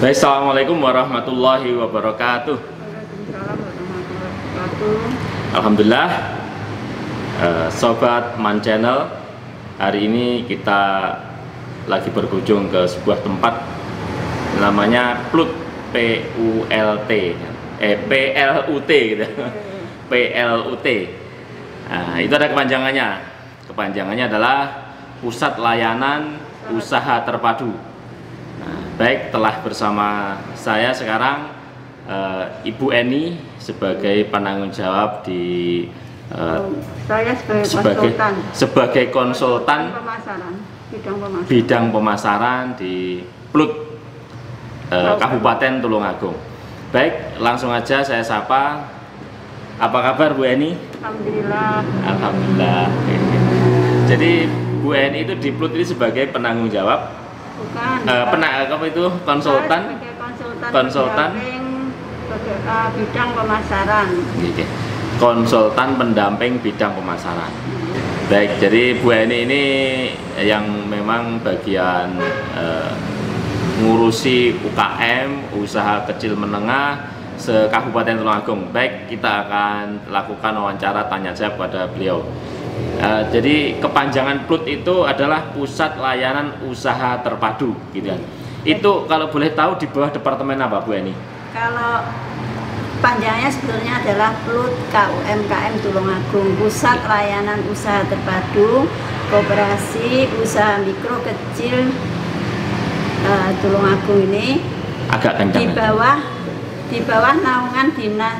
Baik, assalamualaikum warahmatullahi wabarakatuh. Waalaikumsalam warahmatullahi wabarakatuh. Alhamdulillah, Sobat Man Channel, hari ini kita lagi berkunjung ke sebuah tempat namanya PLUT, PULT, PLUT gitu. PLUT. Nah, itu ada kepanjangannya. Kepanjangannya adalah Pusat Layanan Usaha Terpadu. Nah, baik, telah bersama saya sekarang Ibu Eni sebagai penanggung jawab di Saya sebagai konsultan bidang pemasaran di PLUT Kabupaten Tulungagung. Baik, langsung aja saya sapa. Apa kabar Bu Eni? Alhamdulillah. Alhamdulillah. Jadi Bu Eni itu di PLUT ini sebagai penanggung jawab, Bukan. apa itu, konsultan? Sebagai Konsultan. Bidang pemasaran. Oke. Konsultan pendamping bidang pemasaran. Baik, jadi Bu Eni ini yang memang bagian ngurusi UKM, usaha kecil menengah se-Kabupaten Tulungagung. Baik, kita akan lakukan wawancara tanya jawab pada beliau. Jadi kepanjangan PLUT itu adalah Pusat Layanan Usaha Terpadu, gitu kan. Itu kalau boleh tahu di bawah departemen apa Bu Eni? Kalau panjangnya sebetulnya adalah PLUT KUMKM Tulungagung, Pusat Layanan Usaha Terpadu Koperasi Usaha Mikro Kecil Tulungagung ini Agak kencang. di bawah naungan dinas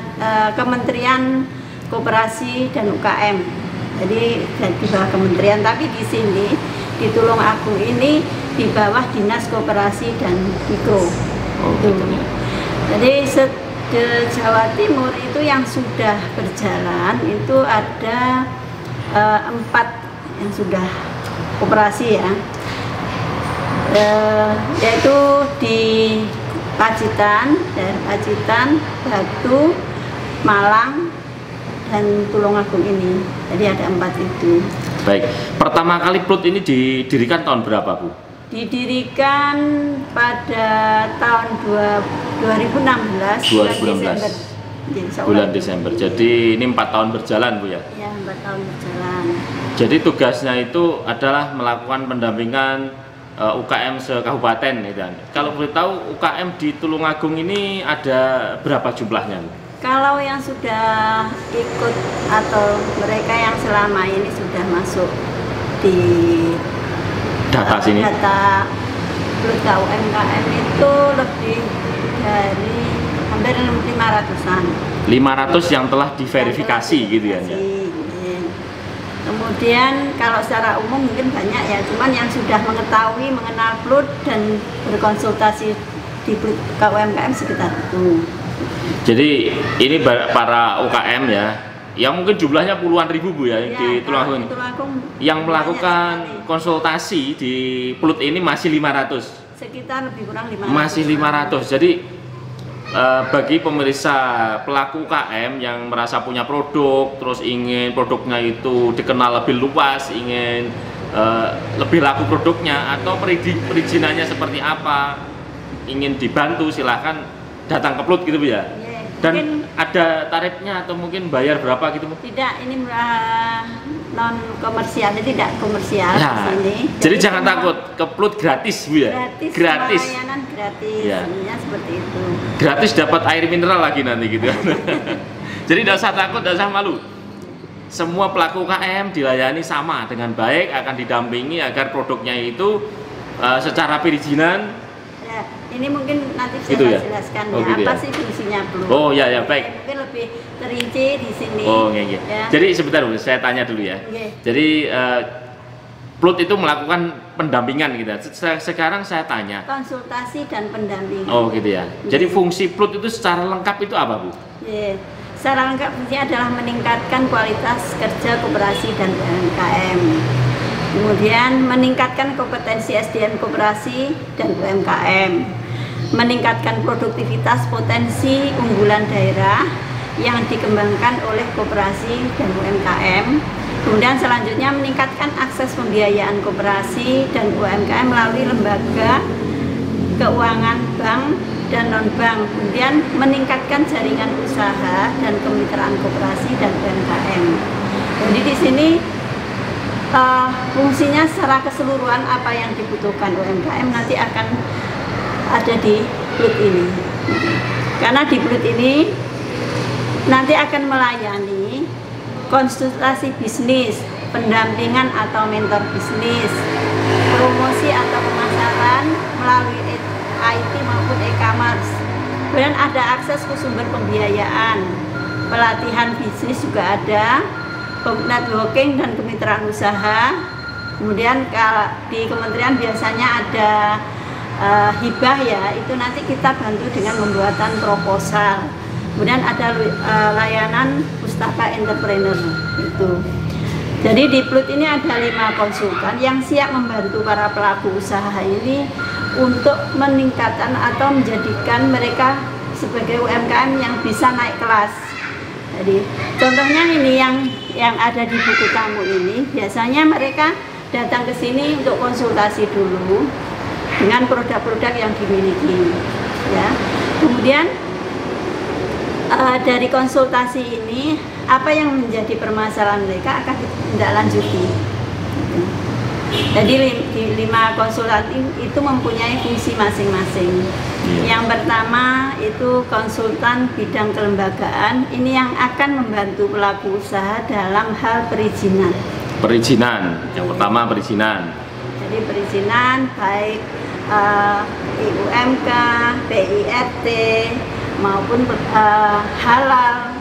Kementerian Koperasi dan UKM. Jadi di bawah kementerian, tapi di sini di Tulungagung ini di bawah Dinas Koperasi dan Mikro. Oh, gitu ya. Jadi Jawa Timur itu yang sudah berjalan itu ada 4 yang sudah operasi ya, yaitu di Pacitan, daerah Pacitan, Batu, Malang, dan Tulungagung ini. Jadi ada 4 itu. Baik, pertama kali PLUT ini didirikan tahun berapa Bu? Didirikan pada tahun 2016. Bulan Desember. Jadi ini 4 tahun berjalan Bu ya? Ya, 4 tahun berjalan. Jadi tugasnya itu adalah melakukan pendampingan UKM se-kabupaten gitu kan. Kalau boleh tahu UKM di Tulungagung ini ada berapa jumlahnya? Kalau yang sudah ikut atau mereka yang selama ini sudah masuk di data sini, data PLUT KUMKM itu lebih dari hampir 500-an. 500 yang telah diverifikasi gitu ya? Kemudian kalau secara umum mungkin banyak ya, cuman yang sudah mengetahui mengenal PLUT dan berkonsultasi di PLUT KUMKM sekitar itu. Jadi ini para UKM ya, yang mungkin jumlahnya puluhan ribu Bu ya, Ya, di Tulungagung. Yang melakukan konsultasi di PLUT ini masih 500. Sekitar lebih kurang 500. Masih 500. Jadi bagi pemirsa pelaku UKM yang merasa punya produk, terus ingin produknya itu dikenal lebih luas, ingin lebih laku produknya, atau perizinannya seperti apa, ingin dibantu, silahkan datang ke PLUT gitu Bu ya. Dan mungkin ada tarifnya atau mungkin bayar berapa gitu Bu? Tidak, ini non komersial, tidak komersial Nah, di sini. Jadi jangan takut, ke PLUT gratis Bu ya. Gratis. Layanan gratis, ya. Seperti itu. Gratis dapat air mineral lagi nanti gitu. Jadi tidak usah takut, tidak usah malu. Semua pelaku UKM dilayani sama dengan baik, akan didampingi agar produknya itu secara perizinan. Ya, ini mungkin nanti saya Gitu ya? jelaskan Oh, ya, gitu apa ya? sih fungsinya PLUT. Oh ya baik. Mungkin lebih terinci di sini. Oh iya. Ya. Jadi sebentar Bu, saya tanya dulu ya. Oke. Jadi PLUT itu melakukan pendampingan gitu. Sekarang saya tanya. Konsultasi dan pendampingan. Oh gitu ya. Jadi fungsi PLUT itu secara lengkap itu apa Bu? Ya. Secara lengkap fungsinya adalah meningkatkan kualitas kerja koperasi dan UMKM. Kemudian meningkatkan kompetensi SDM koperasi dan UMKM, meningkatkan produktivitas potensi unggulan daerah yang dikembangkan oleh koperasi dan UMKM. Kemudian selanjutnya meningkatkan akses pembiayaan koperasi dan UMKM melalui lembaga keuangan bank dan non-bank, kemudian meningkatkan jaringan usaha dan kemitraan koperasi dan UMKM. Jadi di sini fungsinya secara keseluruhan apa yang dibutuhkan UMKM nanti akan ada di Blut ini. Karena di Blut ini nanti akan melayani konsultasi bisnis, pendampingan atau mentor bisnis, promosi atau pemasaran melalui IT maupun e-commerce. Kemudian ada akses ke sumber pembiayaan, pelatihan bisnis juga ada, networking dan kemitraan usaha. Kemudian di kementerian biasanya ada hibah ya, itu nanti kita bantu dengan pembuatan proposal. Kemudian ada layanan pustaka entrepreneur itu. Jadi di Blut ini ada 5 konsultan yang siap membantu para pelaku usaha ini untuk meningkatkan atau menjadikan mereka sebagai UMKM yang bisa naik kelas. Jadi contohnya ini yang ada di buku tamu ini, biasanya mereka datang ke sini untuk konsultasi dulu dengan produk-produk yang dimiliki. Ya. Kemudian dari konsultasi ini apa yang menjadi permasalahan mereka akan ditindaklanjuti. Jadi di 5 konsultan itu mempunyai fungsi masing-masing. Yang pertama itu konsultan bidang kelembagaan, ini yang akan membantu pelaku usaha dalam hal perizinan. Perizinan, yang pertama perizinan. Jadi perizinan baik IUMK, PIRT maupun halal,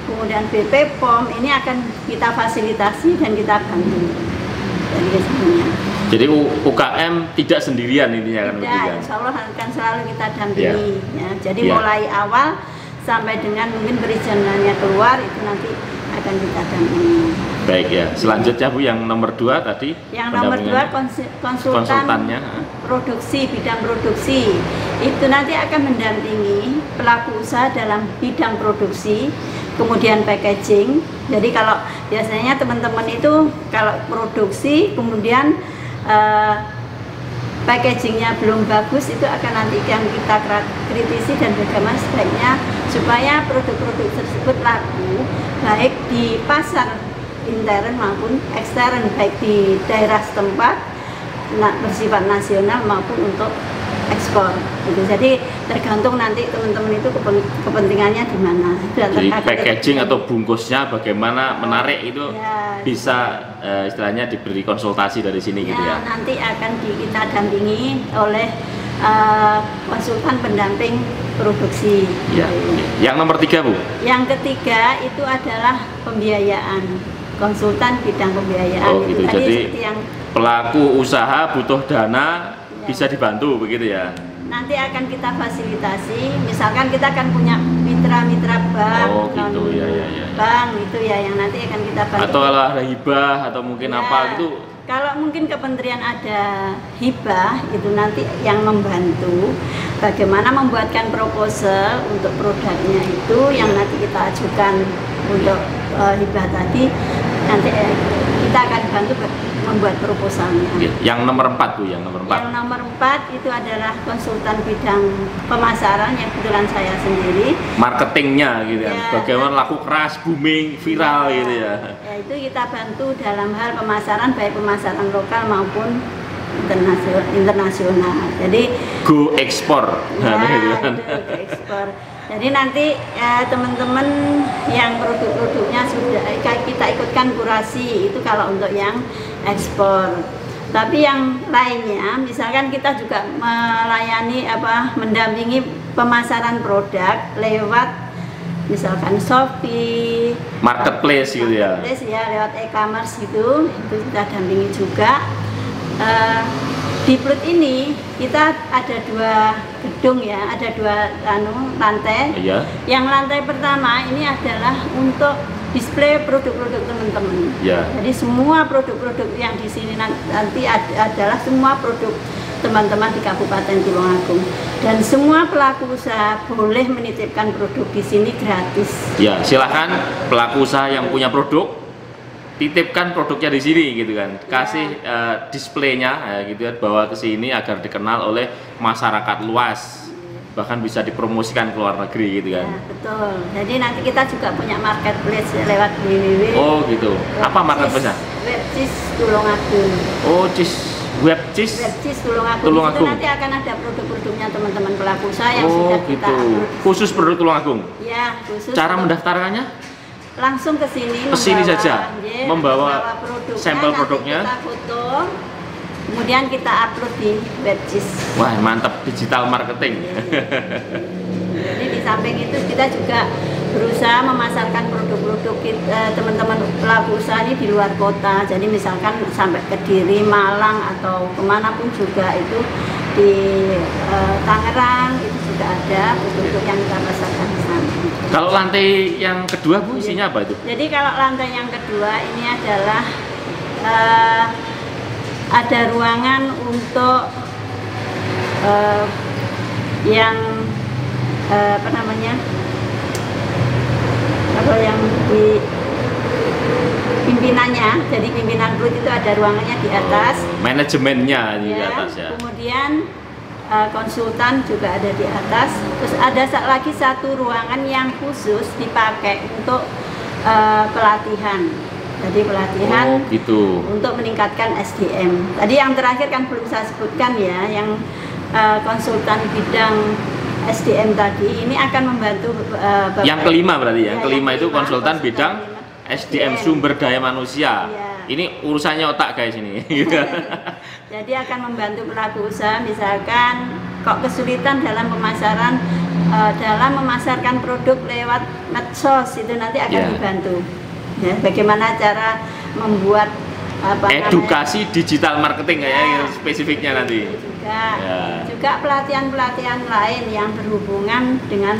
kemudian BP-POM ini akan kita fasilitasi dan kita bantu. Jadi UKM tidak sendirian intinya kan? Tidak, insya Allah akan selalu kita dampingi. Ya. Jadi mulai awal sampai dengan mungkin perizinannya keluar itu nanti akan kita dampingi. Baik ya. Selanjutnya Bu yang nomor 2 tadi. Yang nomor 2 konsultannya produksi, bidang produksi itu nanti akan mendampingi pelaku usaha dalam bidang produksi, kemudian packaging. Jadi kalau biasanya teman-teman itu kalau produksi kemudian packagingnya belum bagus, itu akan nanti yang kita kritisi dan bagaimana sebaiknya supaya produk-produk tersebut laku baik di pasar intern maupun ekstern, baik di daerah setempat bersifat nasional maupun untuk ekspor gitu. Jadi tergantung nanti teman-teman itu kepentingannya di mana. Jadi packaging atau bungkusnya bagaimana menarik itu ya, bisa istilahnya diberi konsultasi dari sini ya, gitu ya. Nanti akan kita dampingi oleh konsultan pendamping produksi. Ya. Yang nomor 3 Bu? Yang ketiga itu adalah pembiayaan, konsultan bidang pembiayaan. Oh gitu. Jadi yang pelaku usaha butuh dana bisa dibantu begitu ya. Nanti akan kita fasilitasi, misalkan kita akan punya mitra-mitra bank, gitu, bank itu ya yang nanti akan kita bantu. Atau kalau ada hibah atau mungkin apa gitu. Kalau mungkin kementerian ada hibah itu nanti yang membantu bagaimana membuatkan proposal untuk produknya itu yang nanti kita ajukan untuk hibah tadi, nanti kita akan bantu membuat proposalnya. Yang nomor 4 Bu, yang nomor 4. Yang nomor 4 itu adalah konsultan bidang pemasaran yang kebetulan saya sendiri. Marketingnya gitu ya. Bagaimana laku keras, booming, viral gitu ya. Ya itu kita bantu dalam hal pemasaran baik pemasaran lokal maupun internasional. Jadi go ekspor. Ya, go ekspor. Jadi nanti teman-teman yang produk-produknya sudah kita ikutkan kurasi itu kalau untuk yang ekspor. Tapi yang lainnya, misalkan kita juga melayani mendampingi pemasaran produk lewat misalkan Shopee, marketplace gitu ya. Marketplace ya, lewat e-commerce itu kita dampingi juga. Di Blut ini kita ada 2 gedung ya, ada 2 lantai. Iya. Yang lantai pertama ini adalah untuk display produk-produk teman-teman. Ya. Jadi semua produk-produk yang di sini nanti adalah semua produk teman-teman di Kabupaten Tulungagung, dan semua pelaku usaha boleh menitipkan produk di sini gratis. Ya, silakan pelaku usaha yang punya produk titipkan produknya di sini gitu kan, kasih displaynya gitu kan, bawa ke sini agar dikenal oleh masyarakat luas. bahkan bisa dipromosikan ke luar negeri gitu kan. Ya, betul. Jadi nanti kita juga punya marketplace lewat www. Oh gitu. Apa marketplace-nya? Webcis Tulungagung. Oh, Webcis Tulungagung. Itu nanti akan ada produk-produknya teman-teman pelaku usaha yang sudah kita gitu. Khusus produk Tulungagung. Ya, khusus. Cara mendaftarkannya? Langsung ke sini. Saja. Membawa sampel produknya. Kita foto. Kemudian kita upload di Webcis. Wah, mantap, digital marketing. Jadi di samping itu kita juga berusaha memasarkan produk-produk teman-teman pelaku usaha ini di luar kota. Jadi misalkan sampai Kediri, Malang atau kemanapun juga itu di Tangerang itu sudah ada produk yang kita pasarkan di sana. Kalau lantai yang kedua Bu, isinya apa itu? Jadi kalau lantai yang kedua ini adalah ada ruangan untuk yang apa namanya, kalau yang di pimpinannya, jadi pimpinan Plut itu ada ruangannya di atas, manajemennya di atas ya. Kemudian konsultan juga ada di atas, terus ada lagi satu ruangan yang khusus dipakai untuk pelatihan. Jadi pelatihan gitu. Untuk meningkatkan SDM. Tadi yang terakhir kan belum saya sebutkan ya, yang konsultan bidang SDM tadi ini akan membantu Bapak. Yang kelima berarti ya, yang kelima itu konsultan konsultan bidang SDM sumber daya manusia. Ya. Ini urusannya otak guys ini. Jadi akan membantu pelaku usaha, misalkan kok kesulitan dalam pemasaran, dalam memasarkan produk lewat medsos, itu nanti akan dibantu. Ya, bagaimana cara membuat edukasi digital marketing kayak spesifiknya nanti. Juga pelatihan-pelatihan lain yang berhubungan dengan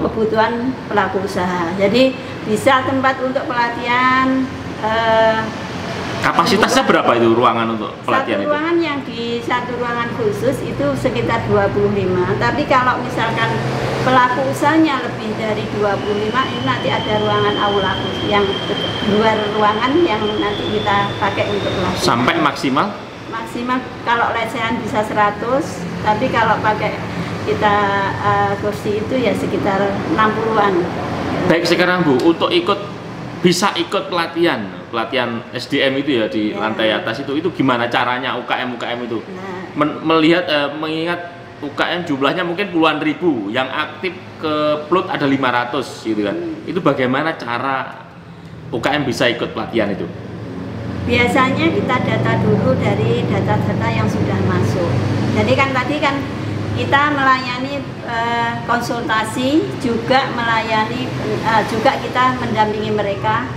kebutuhan pelaku usaha. Jadi bisa tempat untuk pelatihan. Kapasitasnya berapa itu ruangan untuk pelatihan itu? Satu ruangan yang di satu ruangan khusus itu sekitar 25. Tapi kalau misalkan pelaku usahanya lebih dari 25, ini nanti ada ruangan aula yang luar ruangan yang nanti kita pakai untuk pelatihan. Sampai maksimal? Maksimal kalau lesehan bisa 100, tapi kalau pakai kita kursi itu ya sekitar 60-an. Baik, sekarang Bu, untuk bisa ikut pelatihan SDM itu ya di lantai atas itu gimana caranya UKM itu melihat mengingat UKM jumlahnya mungkin puluhan ribu, yang aktif ke Plut ada 500 gitu kan. Itu bagaimana cara UKM bisa ikut pelatihan itu? Biasanya kita data dulu dari data-data yang sudah masuk. Jadi kan tadi kan kita melayani konsultasi, juga melayani juga kita mendampingi mereka,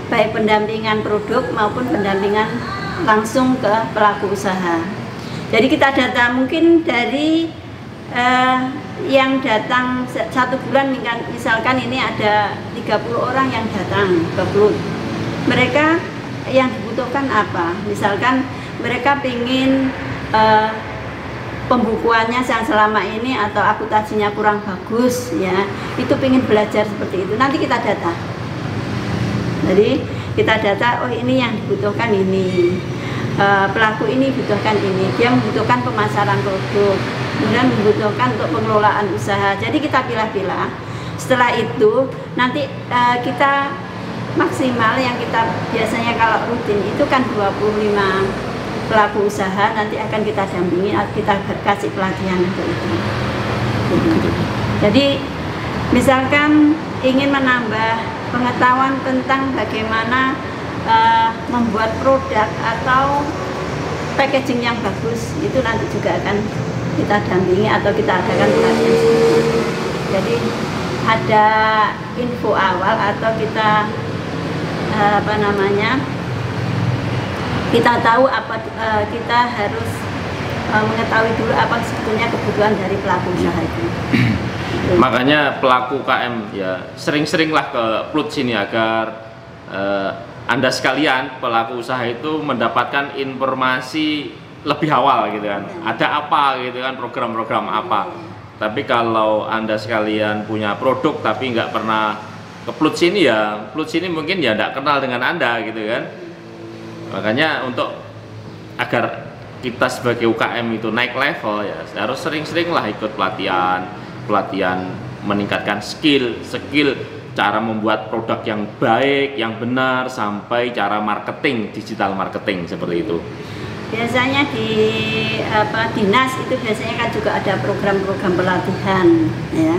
baik pendampingan produk maupun pendampingan langsung ke pelaku usaha. Jadi kita data mungkin dari yang datang 1 bulan, misalkan ini ada 30 orang yang datang ke Plut. Mereka yang dibutuhkan apa? Misalkan mereka ingin pembukuannya yang selama ini atau akuntansinya kurang bagus ya, itu ingin belajar seperti itu, nanti kita data. Jadi kita data, oh ini yang dibutuhkan ini, pelaku ini butuhkan ini, dia membutuhkan pemasaran produk, kemudian membutuhkan untuk pengelolaan usaha. Jadi kita pilah-pilah. Setelah itu nanti kita maksimal yang kita biasanya kalau rutin itu kan 25 pelaku usaha, nanti akan kita dampingi, kita kasih pelatihan untuk itu. Jadi misalkan ingin menambah pengetahuan tentang bagaimana membuat produk atau packaging yang bagus, itu nanti juga akan kita dampingi atau kita adakan pelatihan. Jadi ada info awal atau kita kita tahu apa, kita harus mengetahui dulu apa sebetulnya kebutuhan dari pelaku usaha itu. Makanya pelaku KM ya sering-seringlah ke Plut sini agar Anda sekalian pelaku usaha itu mendapatkan informasi lebih awal gitu kan. Ada apa gitu kan, program-program apa. Tapi kalau Anda sekalian punya produk tapi nggak pernah ke Plut sini, ya Plut sini mungkin ya nggak kenal dengan Anda gitu kan. Makanya untuk agar kita sebagai UKM itu naik level ya harus sering-sering lah ikut pelatihan meningkatkan skill cara membuat produk yang baik, yang benar, sampai cara marketing, digital marketing seperti itu. Biasanya di dinas itu biasanya kan juga ada program-program pelatihan ya.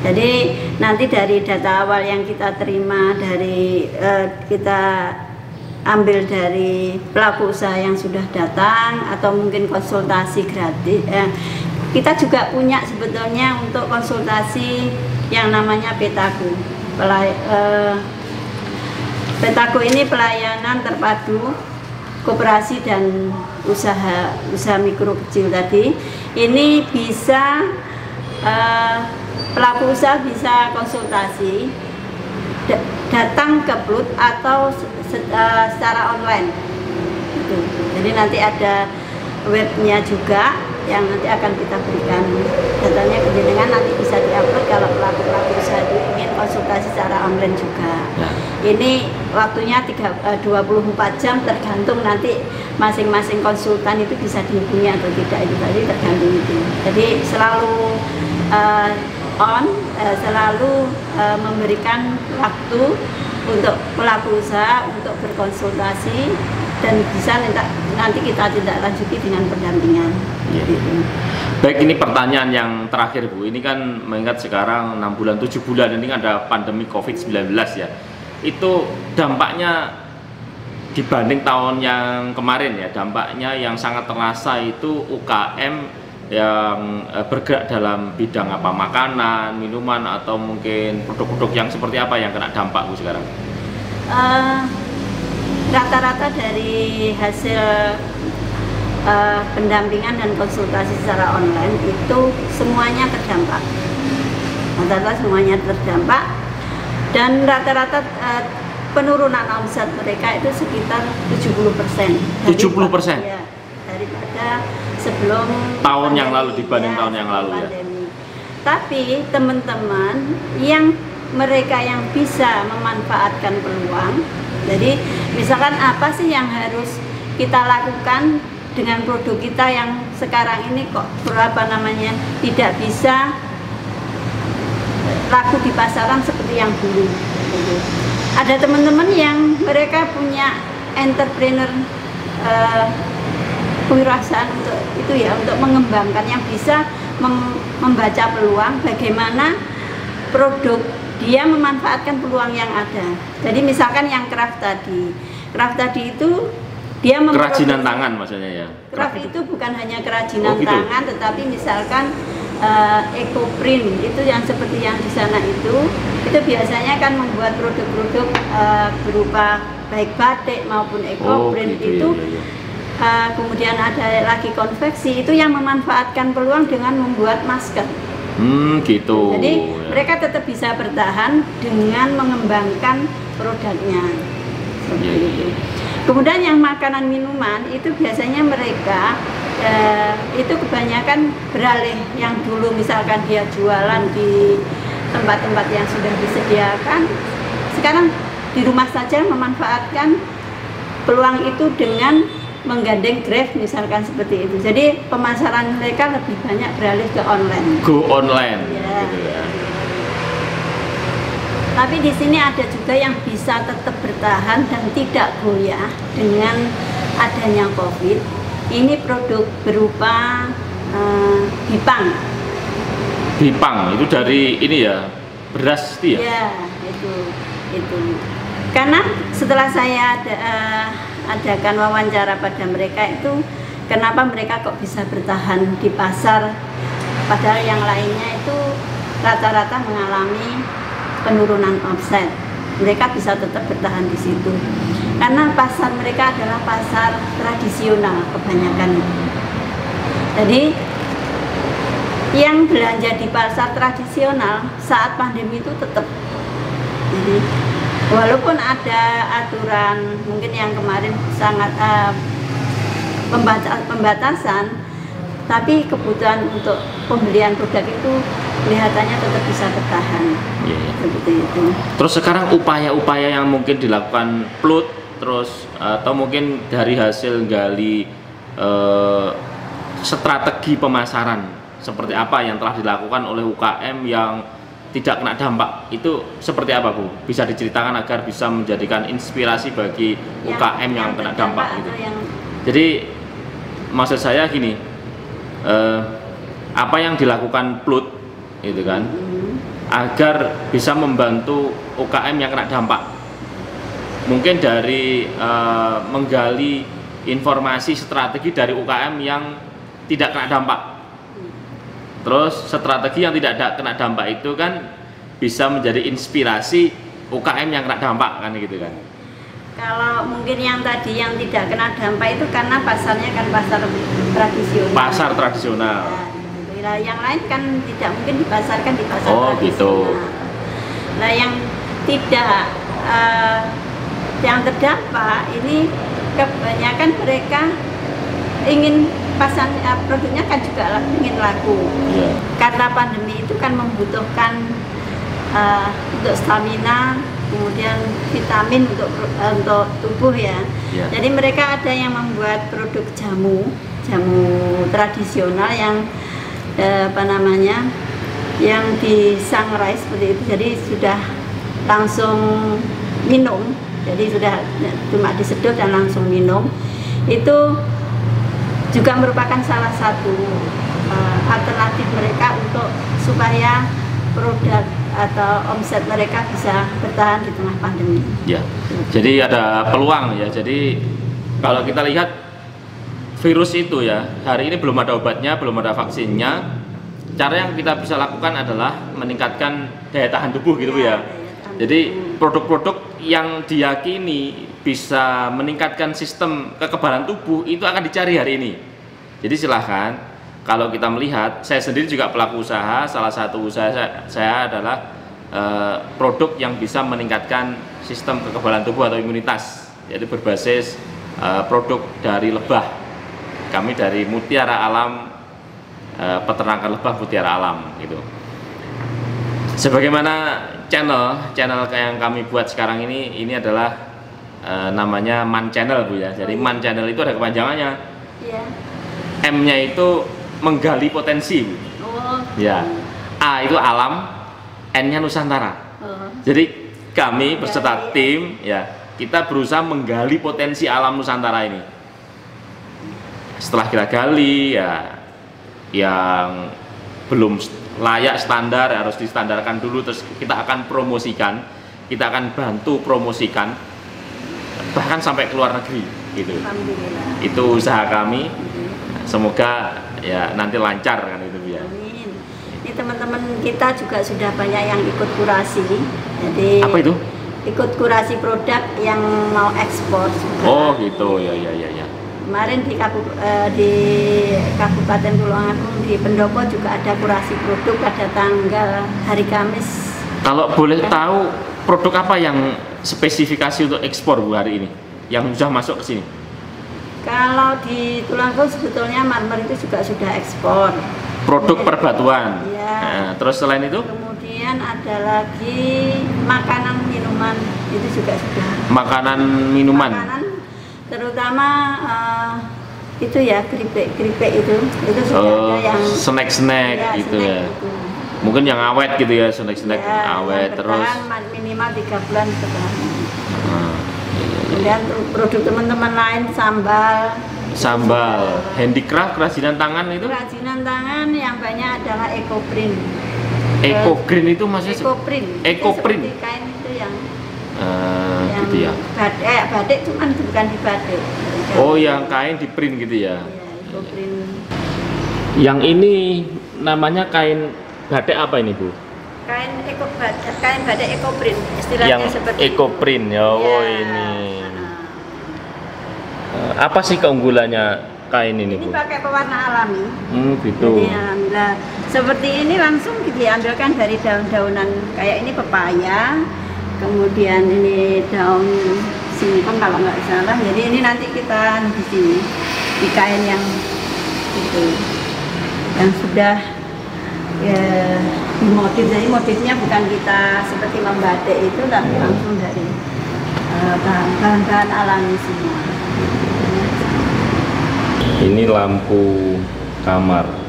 Jadi nanti dari data awal yang kita terima dari kita ambil dari pelaku usaha yang sudah datang atau mungkin konsultasi gratis. Kita juga punya sebetulnya untuk konsultasi yang namanya Petaku. Petaku ini pelayanan terpadu koperasi dan usaha mikro kecil tadi. Ini bisa pelaku usaha bisa konsultasi datang ke Plut atau secara online gitu. Jadi nanti ada webnya juga yang nanti akan kita berikan datanya ke jenengan, nanti bisa diupload kalau pelaku usaha ingin konsultasi secara online juga. Ini waktunya 24 jam, tergantung nanti masing-masing konsultan itu bisa dihubungi atau tidak, itu tadi tergantung itu. Jadi selalu selalu memberikan waktu untuk pelaku usaha untuk berkonsultasi dan bisa nanti kita tindak lanjuti dengan pendampingan. Gitu. Baik, ini pertanyaan yang terakhir Bu, ini kan mengingat sekarang 6 bulan 7 bulan ini ada pandemi COVID-19 ya, itu dampaknya dibanding tahun yang kemarin ya, dampaknya yang sangat terasa itu UKM yang bergerak dalam bidang apa, makanan, minuman, atau mungkin produk-produk yang seperti apa yang kena dampak Bu sekarang? Rata-rata dari hasil pendampingan dan konsultasi secara online itu semuanya terdampak. Rata-rata semuanya terdampak dan rata-rata penurunan omset mereka itu sekitar 70%. 70%? Ya, daripada sebelum tahun yang lalu, dibanding tahun yang lalu ya. Tapi teman-teman yang mereka yang bisa memanfaatkan peluang, jadi misalkan apa sih yang harus kita lakukan dengan produk kita yang sekarang ini kok tidak bisa laku di pasaran seperti yang dulu. Ada teman-teman yang mereka punya entrepreneur kewirausahaan untuk itu ya, untuk mengembangkan, yang bisa membaca peluang bagaimana produk dia memanfaatkan peluang yang ada. Jadi misalkan yang craft tadi itu dia kerajinan tangan maksudnya ya. Craft itu bukan hanya kerajinan tangan, tetapi misalkan eco print itu yang seperti yang di sana itu biasanya kan membuat produk-produk berupa baik batik maupun eco print gitu, itu. Ya. Kemudian ada lagi konveksi itu yang memanfaatkan peluang dengan membuat masker. Gitu. Jadi mereka tetap bisa bertahan dengan mengembangkan produknya. Seperti itu. Kemudian yang makanan minuman itu biasanya mereka itu kebanyakan beralih, yang dulu misalkan dia jualan di tempat-tempat yang sudah disediakan, sekarang di rumah saja memanfaatkan peluang itu dengan menggandeng Grab misalkan seperti itu. Jadi pemasaran mereka lebih banyak beralih ke online. Go online. Ya. Gitu ya. Tapi di sini ada juga yang bisa tetap bertahan dan tidak goyah dengan adanya COVID. Ini produk berupa bipang. Bipang itu dari ini ya, beras itu ya? Ya, itu. Karena setelah saya adakan wawancara pada mereka itu, kenapa mereka kok bisa bertahan di pasar, padahal yang lainnya itu rata-rata mengalami penurunan omset. Mereka bisa tetap bertahan di situ karena pasar mereka adalah pasar tradisional kebanyakan. Jadi yang belanja di pasar tradisional saat pandemi itu tetap. Jadi walaupun ada aturan mungkin yang kemarin sangat pembatasan, tapi kebutuhan untuk pembelian produk itu kelihatannya tetap bisa bertahan. Seperti itu. Terus sekarang upaya-upaya yang mungkin dilakukan Plut, terus atau mungkin dari hasil gali strategi pemasaran seperti apa yang telah dilakukan oleh UKM yang tidak kena dampak itu seperti apa Bu? Bisa diceritakan agar bisa menjadikan inspirasi bagi UKM yang kena dampak gitu. Jadi maksud saya gini, apa yang dilakukan PLUT itu kan agar bisa membantu UKM yang kena dampak. Mungkin dari menggali informasi strategi dari UKM yang tidak kena dampak. Terus strategi yang tidak kena dampak itu kan bisa menjadi inspirasi UKM yang kena dampak kan gitu kan. Kalau mungkin yang tadi yang tidak kena dampak itu karena pasarnya kan pasar tradisional. Pasar tradisional. Nah, yang lain kan tidak mungkin dipasarkan di pasar tradisional. Gitu. Nah, yang tidak yang terdampak ini kebanyakan mereka ingin pasar produknya kan juga ingin laku. Yeah. Karena pandemi itu kan membutuhkan untuk stamina, kemudian vitamin untuk tubuh ya. Yeah. Jadi mereka ada yang membuat produk jamu tradisional yang yang disangrai seperti itu. Jadi sudah langsung minum. Jadi sudah cuma disedot dan langsung minum. Itu juga merupakan salah satu alternatif mereka untuk supaya produk atau omset mereka bisa bertahan di tengah pandemi. Ya, jadi ada peluang ya. Jadi kalau kita lihat virus itu ya, hari ini belum ada obatnya, belum ada vaksinnya. Cara yang kita bisa lakukan adalah meningkatkan daya tahan tubuh gitu ya. Jadi produk-produk yang diyakini bisa meningkatkan sistem kekebalan tubuh itu akan dicari hari ini. Jadi silahkan, kalau kita melihat, saya sendiri juga pelaku usaha, salah satu usaha saya adalah produk yang bisa meningkatkan sistem kekebalan tubuh atau imunitas. Jadi berbasis produk dari lebah. Kami dari Mutiara Alam, peternakan lebah Mutiara Alam gitu. Sebagaimana channel yang kami buat sekarang ini adalah namanya Man Channel Bu ya. Jadi Man Channel itu ada kepanjangannya. Iya. M-nya itu menggali potensi. Oh. Ya. A itu alam, N-nya Nusantara. Oh. Jadi kami beserta tim ya, kita berusaha menggali potensi alam Nusantara ini. Setelah kita gali ya yang belum layak standar harus distandarkan dulu, terus kita akan promosikan, kita akan bantu promosikan bahkan sampai ke luar negeri gitu. Itu usaha kami, semoga ya nanti lancar kan itu ya. Amin. Ini teman-teman kita juga sudah banyak yang ikut kurasi, jadi apa itu? Ikut kurasi produk yang mau ekspor juga. Oh gitu ya. Kemarin di Kabupaten Tulungagung di Pendopo juga ada kurasi produk pada tanggal hari Kamis. Kalau boleh tahu produk apa yang spesifikasi untuk ekspor Bu hari ini yang sudah masuk ke sini? Kalau di Tulungagung sebetulnya marmer itu juga sudah ekspor. Produk perbatuan. Ya. Nah, terus selain itu? Kemudian ada lagi makanan minuman itu juga sudah. Makanan minuman. Makanan terutama itu ya keripik itu sudah ada yang snack ya, gitu snack ya. Itu. Mungkin yang awet gitu ya, snack Ya, awet terus. Minimal 3 bulan bertahan. Kemudian produk teman-teman lain sambal, handicraft, kerajinan tangan itu? Kerajinan tangan yang banyak adalah ecoprint. Ecoprint itu maksudnya? Ecoprint. Seperti kain itu yang gitu ya. Batik cuman bukan di batik. Oh, yang kain di print gitu ya. Iya, ecoprint. Yang ini namanya kain batik apa ini Bu? Kain batik ecoprint, istilahnya yang seperti ecoprint ya. Oh ini. Apa sih keunggulannya kain ini Bu? Ini pakai pewarna alami. Gitu. Jadi alhamdulillah seperti ini langsung diambilkan dari daun-daunan kayak ini pepaya. Kemudian ini daun singkong kalau nggak salah. Jadi ini nanti kita di sini di kain yang itu yang sudah ya, dimotif. Jadi motifnya bukan kita seperti membatik itu, tapi langsung dari bahan-bahan alami semua. Ini lampu kamar.